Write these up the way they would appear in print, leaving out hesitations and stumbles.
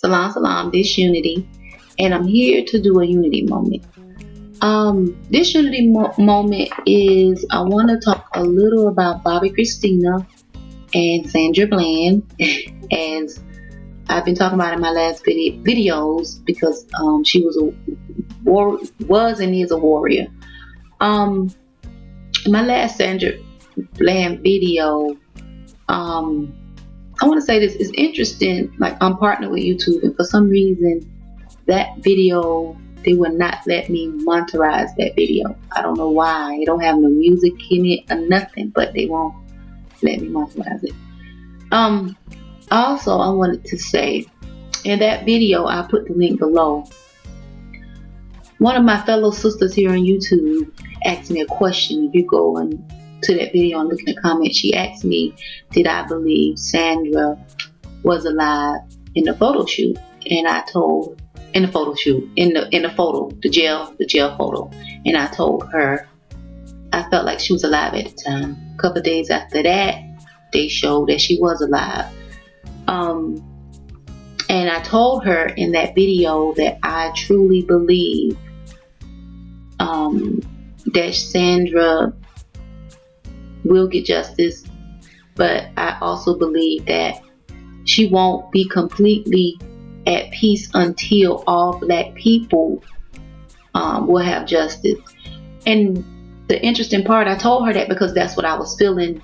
Salam Salam, this Unity, and I'm here to do a Unity moment. This Unity moment is I want to talk a little about Bobbi Kristina and Sandra Bland, as I've been talking about in my last videos because she was and is a warrior. In my last Sandra Bland video, I want to say this is interesting. Like, I'm partnered with YouTube, and for some reason, that video, they will not let me monetize that video. I don't know why. It don't have no music in it or nothing, but they won't let me monetize it. Also, I wanted to say, in that video, I put the link below. One of my fellow sisters here on YouTube asked me a question. If you go to that video and look in the comments, she asked me, did I believe Sandra was alive in the photo shoot? And I told, in the photo shoot, in the photo, the jail photo, and I told her I felt like she was alive at the time. A couple of days after that, they showed that she was alive. And I told her in that video that I truly believe that Sandra will get justice, but I also believe that she won't be completely at peace until all black people will have justice. And the interesting part, I told her that because that's what I was feeling,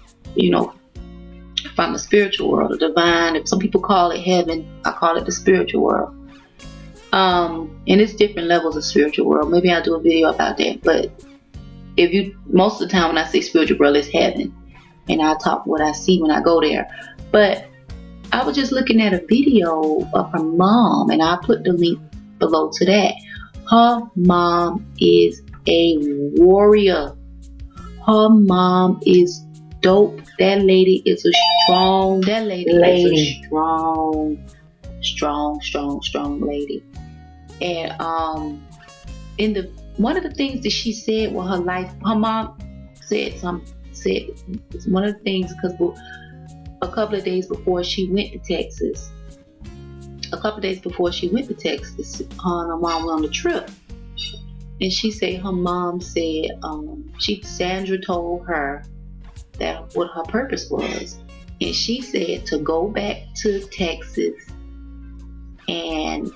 from the spiritual world, the divine. Some people call it heaven. I call it the spiritual world. And it's different levels of spiritual world. Maybe I'll do a video about that. But most of the time when I say spiritual world, it's heaven. And I'll talk what I see when I go there. But I was just looking at a video of her mom, and I'll put the link below to that. Her mom is a warrior. Her mom is dope. That lady is a strong lady. Strong lady. And one of the things that she said with her life, her mom said one of the things, because a couple of days before she went to Texas, her mom went on a trip, and she said her mom said Sandra told her that what her purpose was, and she said to go back to Texas and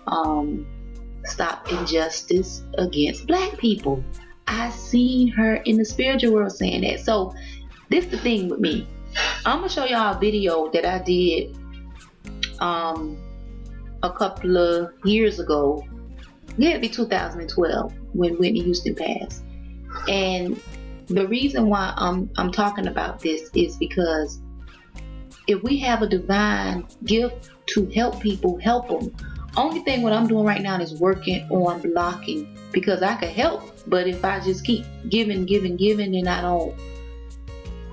stop injustice against black people. I seen her in the spiritual world saying that. So this is the thing with me. I'm gonna show y'all a video that I did a couple of years ago. It had to be 2012 when Whitney Houston passed. And the reason why I'm talking about this is because if we have a divine gift to help people, help them. Only thing what I'm doing right now is working on blocking, because I could help, but if I just keep giving, and I don't,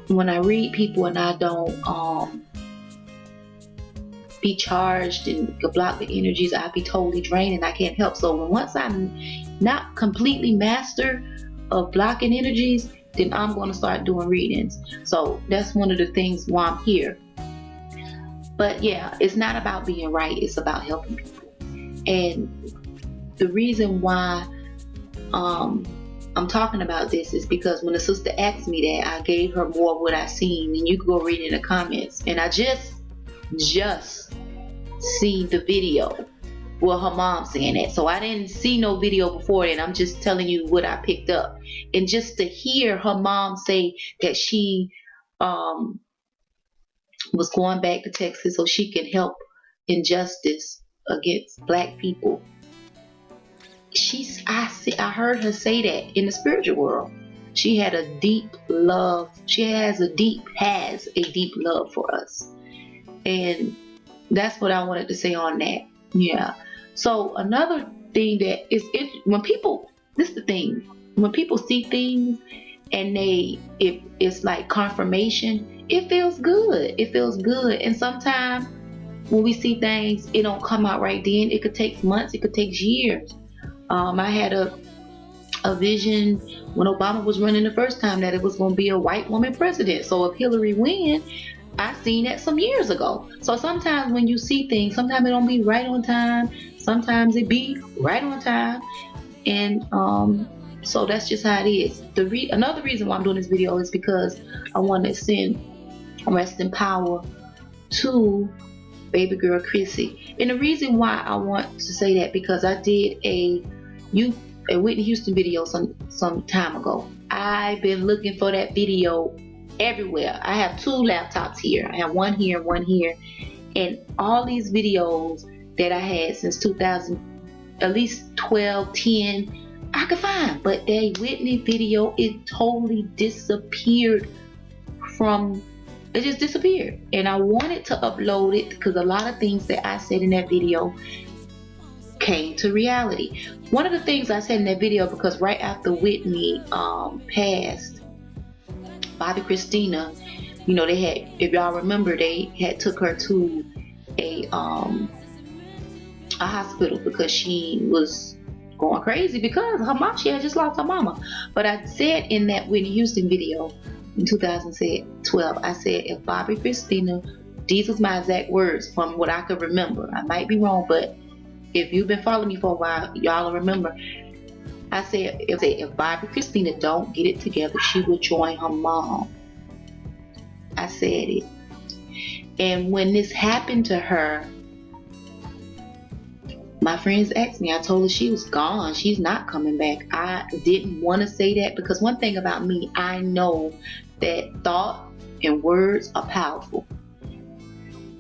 when I read people and I don't be charged and block the energies, I'll be totally drained and I can't help. So once I'm not completely master of blocking energies, then I'm going to start doing readings. So that's one of the things why I'm here. But yeah, it's not about being right, it's about helping people. And the reason why I'm talking about this is because when the sister asked me that, I gave her more of what I seen, and you can go read it in the comments. And I just see the video with her mom saying that. So I didn't see no video before that. I'm just telling you what I picked up. And just to hear her mom say that she was going back to Texas so she can help injustice against black people. I heard her say that in the spiritual world. She had a deep love. She has a deep love for us. And that's what I wanted to say on that. Yeah. So another thing that is, when people see things and it's like confirmation, it feels good. And sometimes when we see things, it don't come out right then. It could take months, it could take years. I had a vision when Obama was running the first time that it was going to be a white woman president. So if Hillary wins, I seen that some years ago. So sometimes when you see things, sometimes it don't be right on time. Sometimes it be right on time. And so that's just how it is. Another reason why I'm doing this video is because I want to send rest in power to baby girl Chrissy. And the reason why I want to say that, because I did a Whitney Houston video some time ago. I've been looking for that video everywhere. I have 2 laptops here. I have one here and one here. And all these videos that I had since 2000, at least 12, 10, I could find. But that Whitney video, it totally disappeared it just disappeared. And I wanted to upload it because a lot of things that I said in that video came to reality. One of the things I said in that video, because right after Whitney passed, Bobbi Kristina, you know, they had, if y'all remember, they had took her to a hospital because she was going crazy because her mom, she had just lost her mama. But I said in that Whitney Houston video in 2012, I said, if Bobbi Kristina, these was my exact words from what I could remember. I might be wrong, but if you've been following me for a while, y'all will remember. I said, if Bobbi Kristina don't get it together, she will join her mom. I said it. And when this happened to her, my friends asked me, I told her she was gone. She's not coming back. I didn't want to say that because one thing about me, I know that thought and words are powerful.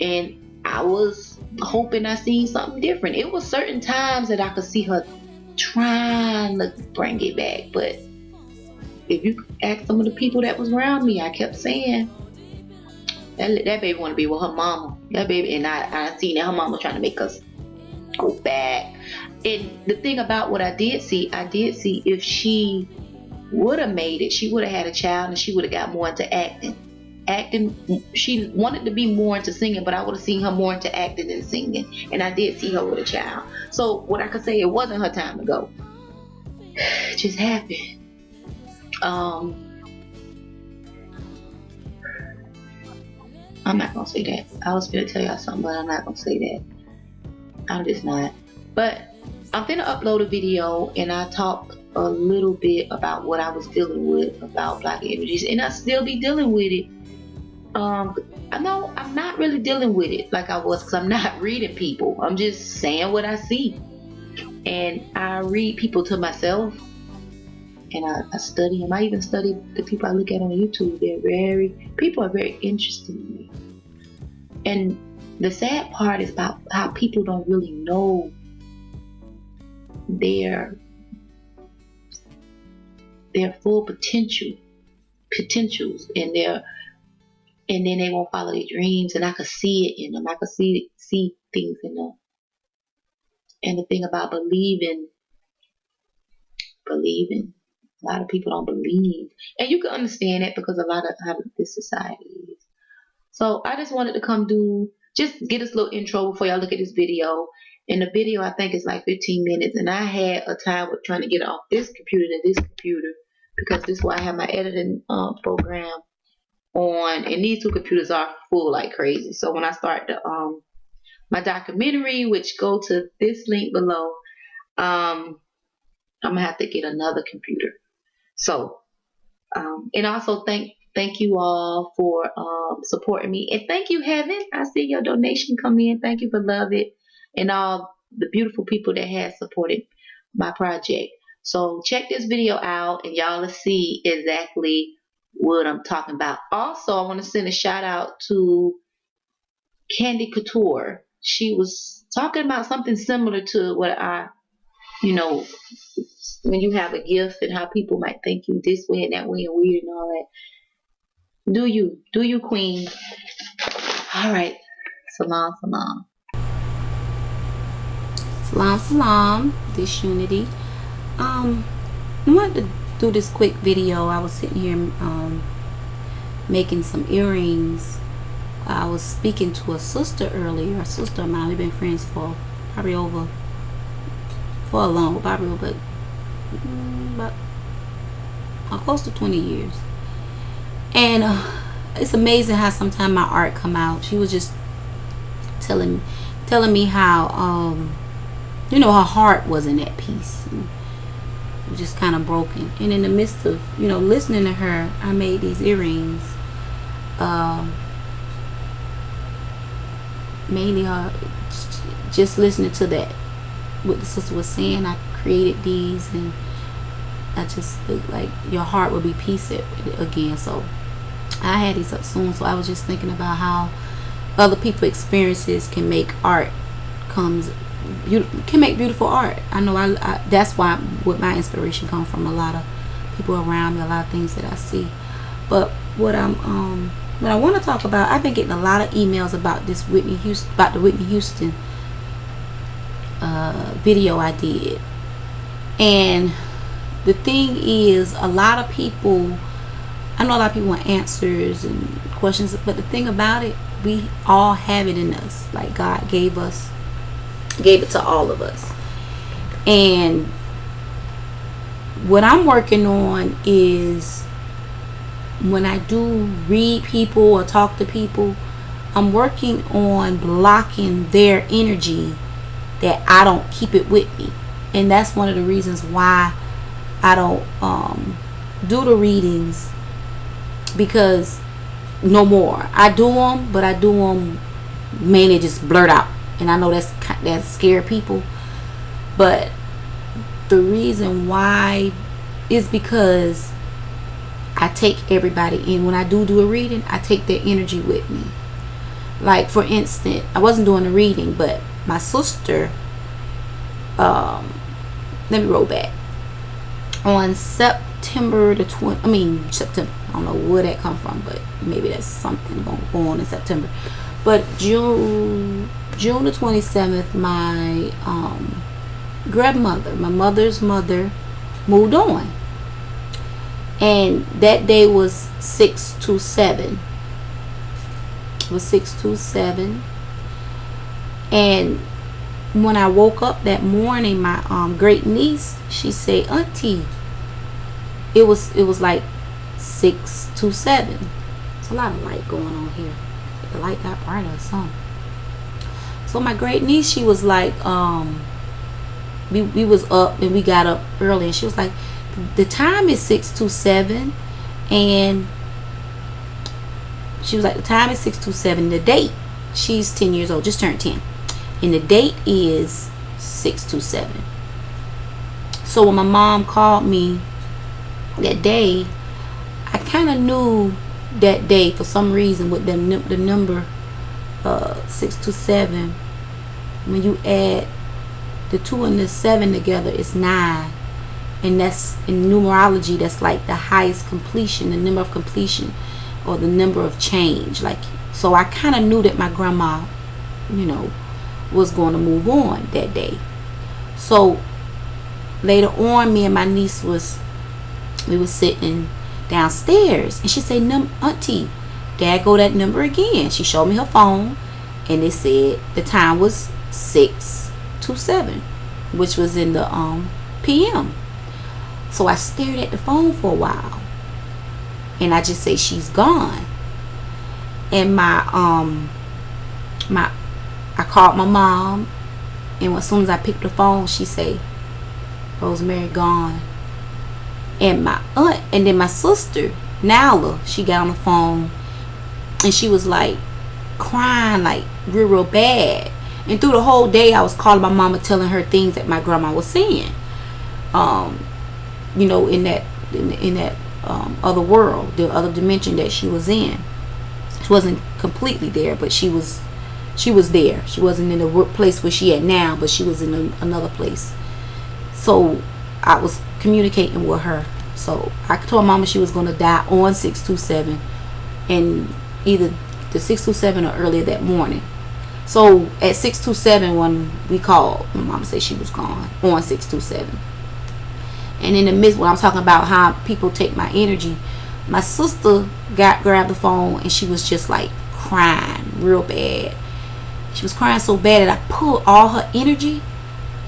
And I was hoping I seen something different. It was certain times that I could see her trying to bring it back. But if you ask some of the people that was around me, I kept saying, that baby want to be with her mama. That baby, and I seen that her mama trying to make us go back. And the thing about what I did see if she would have made it, she would have had a child and she would have got more into acting. She wanted to be more into singing, but I would have seen her more into acting than singing. And I did see her with a child. So what I could say, it wasn't her time to go. It just happened. I'm not gonna say that. I was gonna tell y'all something, but I'm not gonna say that. I'm just not. But I'm gonna upload a video and I talk a little bit about what I was dealing with about Black energies, and I still be dealing with it. I know I'm not really dealing with it like I was because I'm not reading people. I'm just saying what I see, and I read people to myself, and I study them. I even study the people I look at on YouTube. People are very interesting to me, and the sad part is about how people don't really know their full potentials and then they won't follow their dreams. And I could see it in them. I could see things in them. And the thing about believing, a lot of people don't believe, and you can understand that because a lot of how this society is. So I just wanted to just get this little intro before y'all look at this video. And the video, I think, is like 15 minutes. And I had a time with trying to get off this computer to this computer because this is why I have my editing program on. And these 2 computers are full like crazy. So when I start my documentary, which go to this link below, I'm going to have to get another computer. So, and also thank you all for supporting me. And thank you, Heaven. I see your donation come in. Thank you for love it. And all the beautiful people that have supported my project. So check this video out and y'all will see exactly what I'm talking about. Also, I want to send a shout out to Candy Couture. She was talking about something similar to what when you have a gift and how people might think you this way and that way and weird and all that. Do you, queen. All right. Salam, salam. Salam, this unity. I wanted to do this quick video. I was sitting here making some earrings. I was speaking to a sister earlier, a sister of mine. We've been friends for probably over close to 20 years. And it's amazing how sometimes my art come out. She was just telling me how her heart wasn't at peace, and just kind of broken. And in the midst of listening to her, I made these earrings. Mainly just listening to that, what the sister was saying, I created these, and I just looked like your heart will be peace again. So I had these up soon. So I was just thinking about how other people's experiences can make art you can make beautiful art. I know that's why what my inspiration comes from, a lot of people around me, a lot of things that I see. But what I want to talk about, I've been getting a lot of emails about the Whitney Houston video I did. And the thing is, I know a lot of people want answers and questions, but the thing about it, we all have it in us. Like God gave it to all of us. And what I'm working on is, when I do read people or talk to people, I'm working on blocking their energy, that I don't keep it with me. And that's one of the reasons why I don't do the readings, because no more. I do them, but I do them mainly just blurt out. And I know that scare people, but the reason why is because I take everybody in. When I do a reading, I take their energy with me. Like, for instance, I wasn't doing a reading, but my sister, let me roll back. On September the 20th, September, I don't know where that come from, but maybe that's something going to go on in September. But June the 27th, my grandmother, my mother's mother, moved on. And that day was 6/27. It was 6/27. And when I woke up that morning, my great niece, she said, "Auntie, it was like 6/27." There's a lot of light going on here. The light got brighter or something. So my great niece, she was like, we was up, and we got up early, and she was like, the time is 6/27, and she was like, the time is 6/27. The date, she's 10 years old, just turned 10, and the date is 6/27. So when my mom called me that day, I kind of knew that day for some reason with the number 6/27. When you add the 2 and the 7 together, it's 9. And that's, in numerology, that's like the highest completion, the number of completion, or the number of change. Like, so I kind of knew that my grandma, was going to move on that day. So later on, me and my niece we were sitting downstairs, and she said, "Auntie, Dad go that number again." She showed me her phone, and it said the time was 6/27, which was in the PM. So I stared at the phone for a while, and I just say, "She's gone." And I called my mom, and as soon as I picked the phone, she say, "Rosemary gone." And my aunt, and then my sister Nala, she got on the phone, and she was like crying, like real bad. And through the whole day, I was calling my mama, telling her things that my grandma was saying. In that other world, the other dimension that she was in. She wasn't completely there, but she was there. She wasn't in the place where she at now, but she was in another place. So I was communicating with her. So I told mama she was going to die on 6/27, and either the 6/27 or earlier that morning. So at 6/27, when we called, my mama said she was gone on 6/27. And in the midst, when I'm talking about how people take my energy, my sister grabbed the phone, and she was just like crying real bad. She was crying so bad that I pulled all her energy,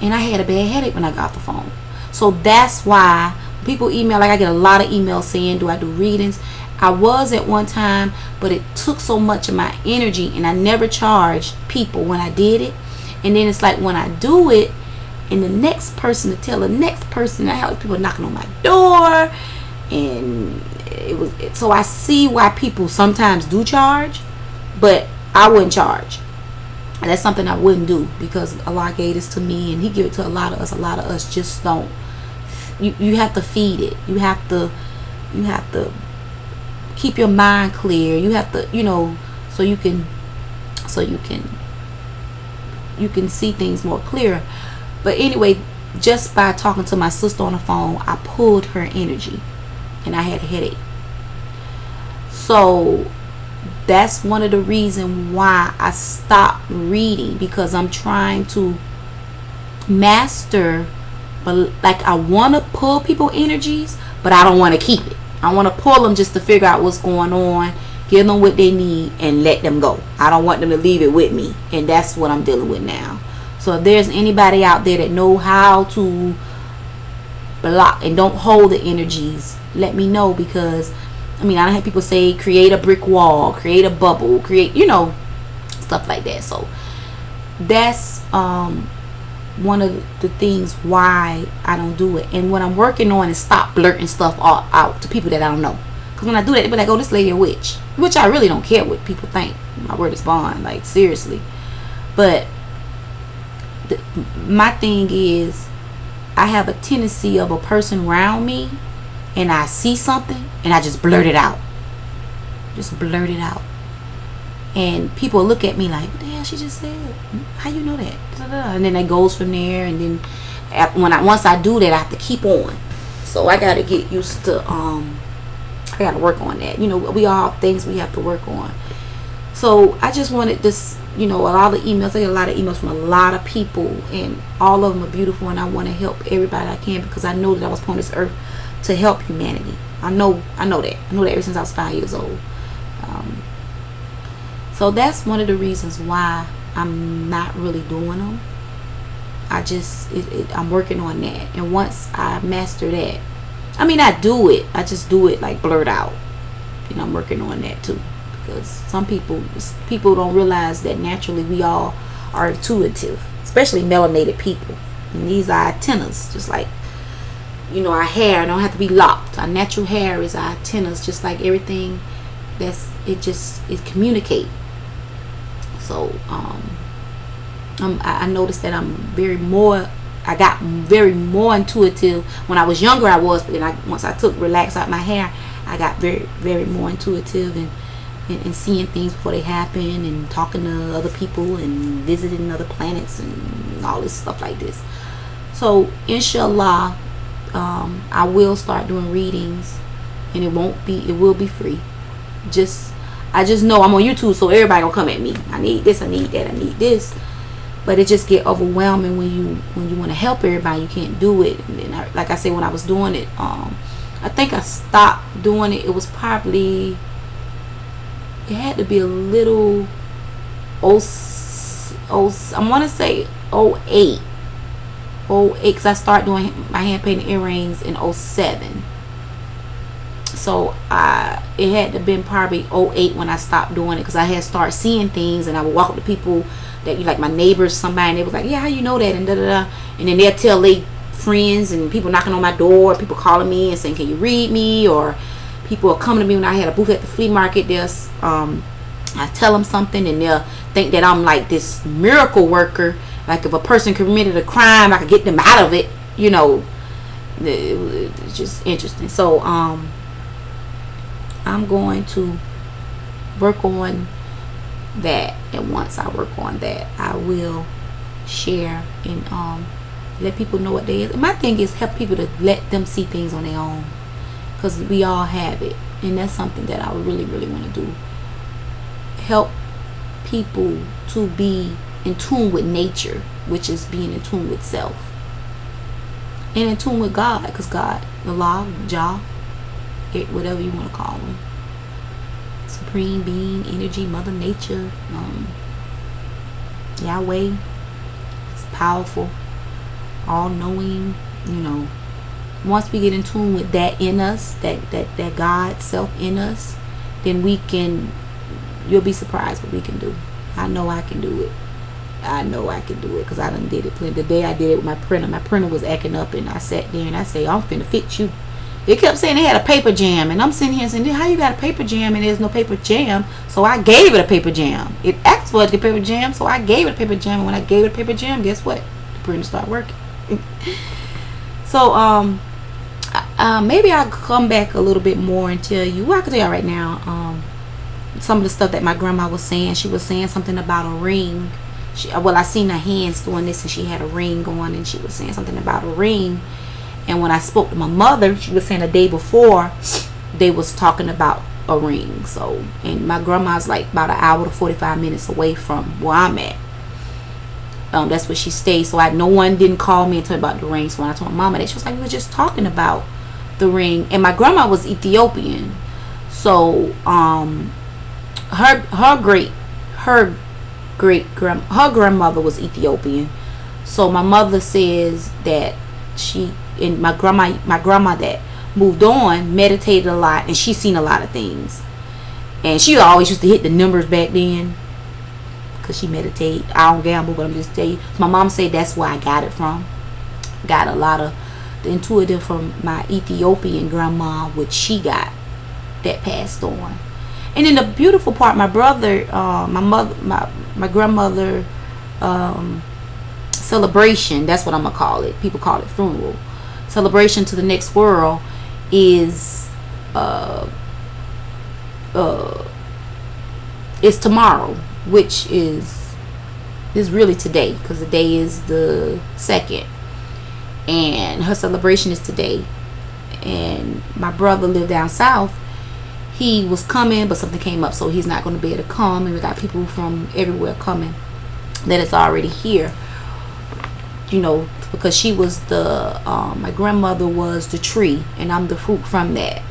and I had a bad headache when I got the phone. So that's why people email, like I get a lot of emails saying, do I do readings? I was at one time, but it took so much of my energy, and I never charged people when I did it. And then it's like when I do it, and the next person to tell the next person, I have people knocking on my door, and so I see why people sometimes do charge, but I wouldn't charge. And that's something I wouldn't do, because Allah gave this to me, and He give it to a lot of us. A lot of us just don't. You have to feed it. You have to keep your mind clear. You have to, so you can see things more clear. But anyway, just by talking to my sister on the phone, I pulled her energy, and I had a headache. So that's one of the reasons why I stopped reading, because I'm trying to master, but like I want to pull people energies, but I don't want to keep it. I want to pull them just to figure out what's going on, give them what they need, and let them go. I don't want them to leave it with me, and that's what I'm dealing with now. So if there's anybody out there that know how to block and don't hold the energies, let me know, because I don't have people say create a brick wall, create a bubble, create, stuff like that. So that's one of the things why I don't do it. And what I'm working on is stop blurting stuff all out to people that I don't know. Because when I do that, they be like, oh, this lady a witch. Which I really don't care what people think. My word is bond, like seriously. But my thing is, I have a tendency of a person around me, and I see something and I just blurt it out. Just blurt it out. And people look at me like, what the hell she just said? How you know that? And then it goes from there. And then once I do that, I have to keep on. So I got to get used to, I got to work on that. We all have things we have to work on. So I just wanted this, a lot of emails. I get a lot of emails from a lot of people, and all of them are beautiful, and I want to help everybody I can, because I know that I was put on this earth to help humanity. I know that. I know that ever since I was 5 years old. So that's one of the reasons why I'm not really doing them. I'm working on that. And once I master that, I do it. I just do it like blurt out. I'm working on that too. Because some people don't realize that naturally we all are intuitive. Especially melanated people. And these are antennas. Just like, our hair don't have to be locked. Our natural hair is our antennas. Just like everything. It communicate. So I noticed that I got very more intuitive. When I was younger I was, but then once I took relax out my hair, I got very, very more intuitive, and seeing things before they happen, and talking to other people, and visiting other planets, and all this stuff like this. So inshallah, I will start doing readings, and it will be free. I just know I'm on YouTube, so everybody gonna come at me. I need this, I need that, I need this. But it just get overwhelming when you want to help everybody. You can't do it. And then, like I said, when I was doing it, I think I stopped doing it. It was probably, it had to be a little, I want to say 08, because I started doing my hand painted earrings in 07. So it had to have been probably 08 when I stopped doing it, because I had started seeing things, and I would walk up to people that like my neighbors, somebody, and they was like, yeah, how you know that, and and then they'll tell their friends, and people knocking on my door, people calling me and saying, can you read me? Or people are coming to me when I had a booth at the flea market. I tell them something, and they'll think that I'm like this miracle worker, like if a person committed a crime, I could get them out of it. It's just interesting. So I'm going to work on that, and once I work on that, I will share and let people know what they is. My thing is help people to let them see things on their own, because we all have it, and that's something that I really, really want to do. Help people to be in tune with nature, which is being in tune with self, and in tune with God, because God, Allah, Jah, whatever you want to call them, supreme being, energy, mother nature, Yahweh, it's powerful, all knowing, once we get in tune with that in us, that God self in us, then you'll be surprised what we can do. I know I can do it. I know I can do it because I done did it plenty. The day I did it with my printer was acting up, and I sat there and I said, I'm finna fix you. It kept saying they had a paper jam, and I'm sitting here saying, how you got a paper jam and there's no paper jam? So I gave it a paper jam. It asked for it to get paper jam, so I gave it a paper jam, and when I gave it a paper jam, guess what? The printer started working. So maybe I'll come back a little bit more and tell you, well, I can tell you right now, some of the stuff that my grandma was saying. She was saying something about a ring. I seen her hands doing this, and she had a ring on, and she was saying something about a ring. And when I spoke to my mother, she was saying the day before they was talking about a ring. So, and my grandma's like about an hour to 45 minutes away from where I'm at. That's where she stays. So no one didn't call me and tell me about the ring. So when I told my mama that, she was like, we were just talking about the ring. And my grandma was Ethiopian. So her grandmother was Ethiopian. So my mother says that my grandma that moved on meditated a lot, and she seen a lot of things, and she always used to hit the numbers back then because she meditated. I don't gamble, but I'm just telling you, my mom said that's where I got it from. Got a lot of the intuitive from my Ethiopian grandma, which she got that passed on. And then the beautiful part, my brother, my grandmother celebration, that's what I'm gonna call it. People call it funeral. Celebration to the next world is tomorrow, which is really today, because the day is the 2nd, and her celebration is today. And my brother lived down south. He was coming, but something came up, so he's not going to be able to come. And we got people from everywhere coming that is already here, because she was my grandmother was the tree, and I'm the fruit from that.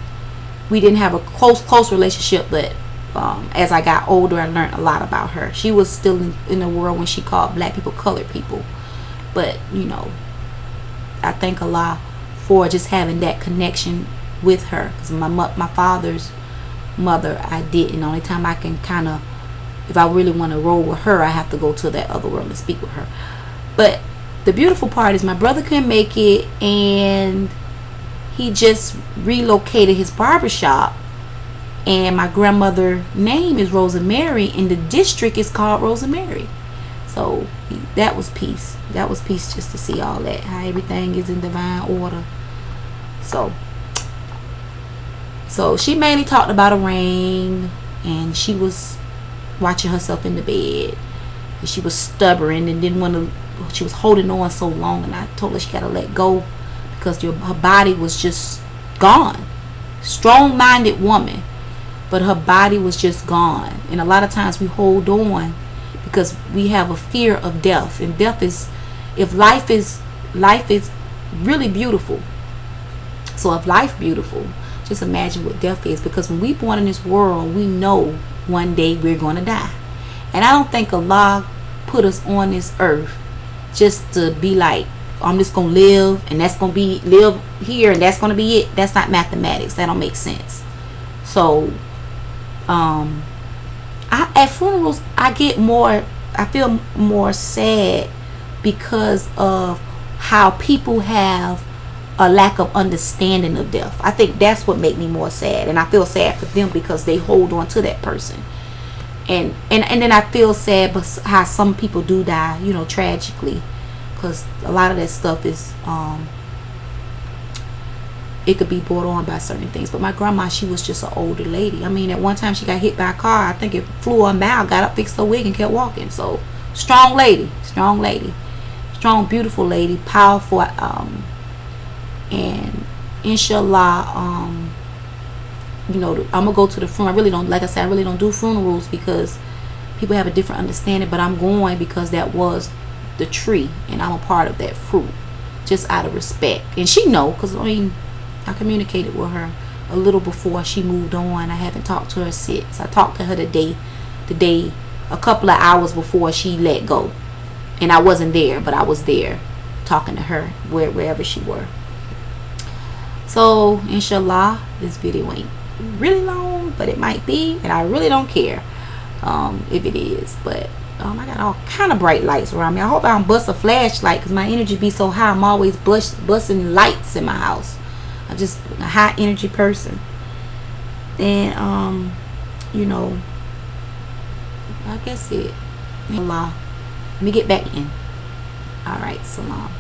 We didn't have a close relationship, but as I got older, I learned a lot about her. She was still in the world when she called black people colored people, but I thank Allah for just having that connection with her, because my father's mother, I didn't. The only time I can kind of, if I really want to roll with her, I have to go to that other world and speak with her. But the beautiful part is my brother couldn't make it, and he just relocated his barbershop, and my grandmother's name is Rosemary, and the district is called Rosemary. So that was peace. That was peace, just to see all that, how everything is in divine order. So she mainly talked about a ring, and she was watching herself in the bed, and she was stubborn and didn't want to. She was holding on so long, and I told her she got to let go because her body was just gone. Strong-minded woman, but her body was just gone. And a lot of times we hold on because we have a fear of death, and death is, if life is really beautiful. So if life beautiful, just imagine what death is, because when we born in this world, we know one day we're going to die. And I don't think Allah put us on this earth just to be like, I'm just going to live, and that's going to be live here, and that's going to be it. That's not mathematics. That don't make sense. So at funerals, I feel more sad because of how people have a lack of understanding of death. I think that's what made me more sad, and I feel sad for them because they hold on to that person. And then I feel sad how some people do die, tragically, because a lot of that stuff is it could be brought on by certain things. But my grandma, she was just an older lady. I mean, at one time she got hit by a car. I think it flew her mouth, got up, fixed her wig, and kept walking. So strong lady, strong, beautiful lady, powerful. And inshallah, I'm gonna go to the funeral. I really don't, like I said, I really don't do funerals because people have a different understanding, but I'm going because that was the tree, and I'm a part of that fruit, just out of respect. And she know, because I communicated with her a little before she moved on. I haven't talked to her since. I talked to her the day a couple of hours before she let go, and I wasn't there, but I was there talking to her wherever she were. So inshallah, this video ain't really long, but it might be, and I really don't care if it is. But I got all kind of bright lights around me. I hope I don't bust a flashlight, because my energy be so high. I'm always busting lights in my house. I'm just a high energy person. And you know, I guess it. Allah. Let me get back in. Alright, salam.